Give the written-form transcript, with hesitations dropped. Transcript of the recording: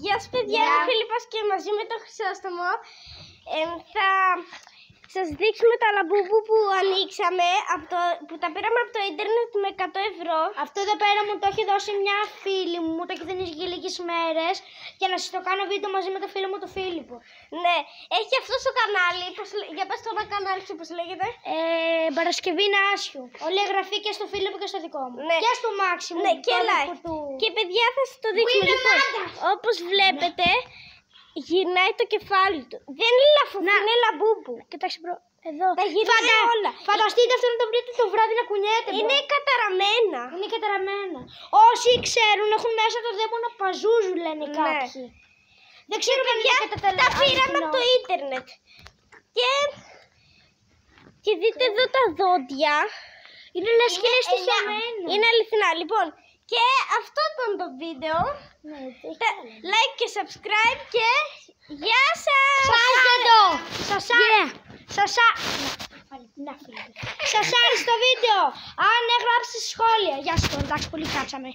Γεια σας παιδιά, είμαι ο Φίλιππος και μαζί με τον Χρυσόστομο θα σας δείξουμε τα λαμπούμπου που ανοίξαμε, που τα πήραμε από το ίντερνετ με 100 ευρώ. Αυτό εδώ πέρα μου το έχει δώσει μια φίλη μου, το έχει δώσει για λίγες μέρες για να σας το κάνω βίντεο μαζί με το φίλο μου τον Φίλιππο. Ναι, έχει αυτό στο κανάλι, για πες το ένα κανάλι σου, πώς λέγεται. Παρασκευή Νάσιου. Όλη η εγγραφή και στο Φίλιππο και στο δικό μου. Ναι. Και στο Μάξιμου. Ναι, και like. Και παιδιά θα σας το δείξουμε λοιπόν. Όπως βλέπετε, γυρνάει το κεφάλι του. Δεν είναι λαφούφι, είναι λαμπούμπου. Κοιτάξτε μπρο, εδώ. Τα γυρνάει όλα. Φανταστείτε αυτό να το βρείτε το βράδυ να κουνιέται. Είναι καταραμένα. Είναι καταραμένα. Όσοι ξέρουν έχουν μέσα το δαίμονα Παζούζου, λένε κάποιοι. Δεν ξέρω παιδιά, τα πήραμε από το ίντερνετ. Και δείτε εδώ τα δόντια. Είναι λες και είναι στοιχειωμένα. Είναι αληθινά. Λοιπόν, και αυτό ήταν το βίντεο. Like και subscribe και γεια σας! Σας άρεσε το βίντεο. Αν έγραψε σχόλια. Γεια σας, εντάξει, πολύ κάτσαμε.